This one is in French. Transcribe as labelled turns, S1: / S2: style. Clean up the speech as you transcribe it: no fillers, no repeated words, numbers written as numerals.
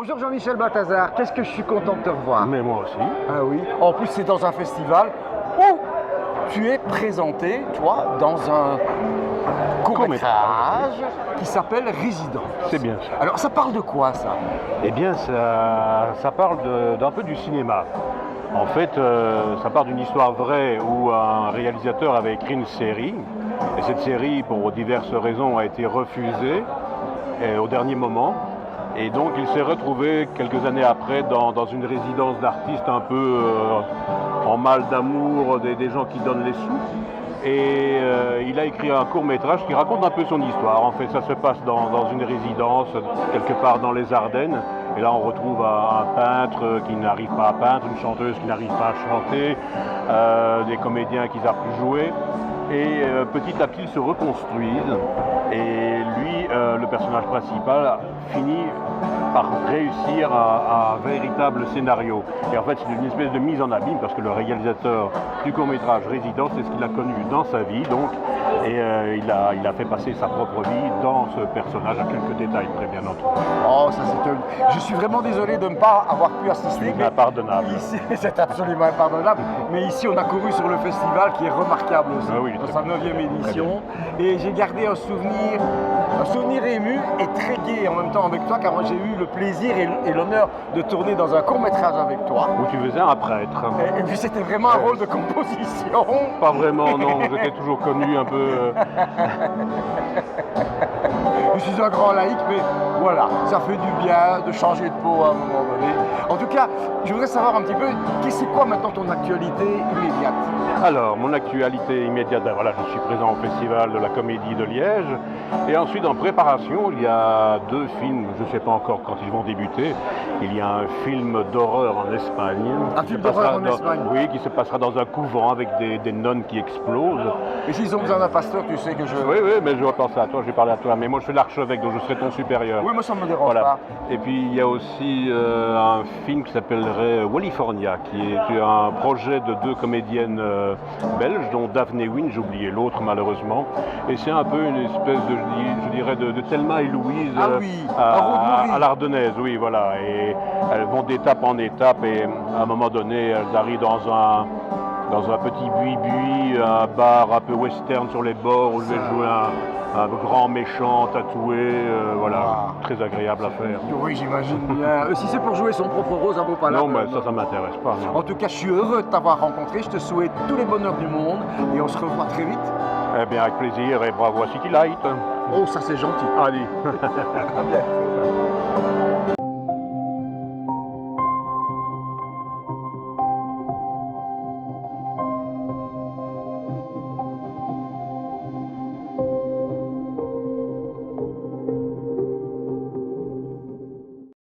S1: Bonjour Jean-Michel Balthazar, qu'est-ce que je suis content de te revoir.
S2: Mais moi aussi.
S1: Ah oui, en plus c'est dans un festival où tu es présenté, toi, dans un court-métrage qui s'appelle Résidence.
S2: C'est bien ça.
S1: Alors ça parle de quoi ça?
S2: Eh bien, ça parle d'un peu du cinéma. En fait, ça part d'une histoire vraie où un réalisateur avait écrit une série. Et cette série, pour diverses raisons, a été refusée au dernier moment. Et donc, il s'est retrouvé quelques années après dans une résidence d'artistes un peu en mal d'amour, des gens qui donnent les sous. Et il a écrit un court-métrage qui raconte un peu son histoire. En fait, ça se passe dans une résidence, quelque part dans les Ardennes. Et là, on retrouve un peintre qui n'arrive pas à peindre, une chanteuse qui n'arrive pas à chanter, des comédiens qui ne savent plus jouer. Et petit à petit, ils se reconstruisent. Et lui, le personnage principal, finit par réussir un véritable scénario. Et en fait, c'est une espèce de mise en abîme, parce que le réalisateur du court-métrage Résidence, c'est ce qu'il a connu dans sa vie, donc, et il a fait passer sa propre vie dans ce personnage, à quelques détails très bien entendu.
S1: Oh, ça c'est... Je suis vraiment désolé de ne pas avoir pu assister.
S2: C'est impardonnable.
S1: Ici, c'est absolument impardonnable. Mais ici, on a couru sur le festival qui est remarquable aussi,
S2: Ah oui,
S1: dans sa 9e édition. Et j'ai gardé un souvenir ému et très gai en même temps avec toi, car moi j'ai eu le plaisir et l'honneur de tourner dans un court-métrage avec toi.
S2: Où tu faisais un prêtre.
S1: Et puis c'était vraiment un rôle de composition.
S2: Pas vraiment, non, j'étais toujours connu un peu...
S1: Je suis un grand laïc, mais voilà, ça fait du bien de changer de peau à un moment donné. En tout cas, je voudrais savoir un petit peu, c'est quoi maintenant ton actualité immédiate?
S2: Alors, mon actualité immédiate, ben voilà, je suis présent au Festival de la Comédie de Liège. Et ensuite, en préparation, il y a 2 films, je ne sais pas encore quand ils vont débuter. Il y a un film d'horreur en Espagne.
S1: Un film d'horreur en Espagne?
S2: Oui, qui se passera dans un couvent avec des nonnes qui explosent.
S1: Et s'ils ont besoin d'un pasteur, tu sais que je...
S2: Oui, mais je pense à toi, j'ai parlé à toi. Mais moi, je suis l'archevêque, donc je serai ton supérieur.
S1: Oui, moi, ça ne me dérange pas.
S2: Et puis, il y a aussi un film qui s'appellerait Wallifornia, qui est un projet de 2 comédiennes belges, dont Daphné Wynne, j'ai oublié l'autre malheureusement. Et c'est un peu une espèce de, je dirais, de Thelma et Louise à l'Ardennaise, oui, voilà. Et elles vont d'étape en étape et à un moment donné, elles arrivent dans un petit buis-buis, un bar un peu western sur les bords où je vais jouer un grand méchant tatoué, voilà, très agréable à faire.
S1: Oui, j'imagine bien. Si c'est pour jouer son propre rôle, ça vaut pas la peine.
S2: Non, ça m'intéresse pas. Non.
S1: En tout cas, je suis heureux de t'avoir rencontré. Je te souhaite tous les bonheurs du monde et on se revoit très vite.
S2: Eh bien, avec plaisir et bravo à City Light.
S1: Oh, ça c'est gentil.
S2: Allez.
S1: À bientôt.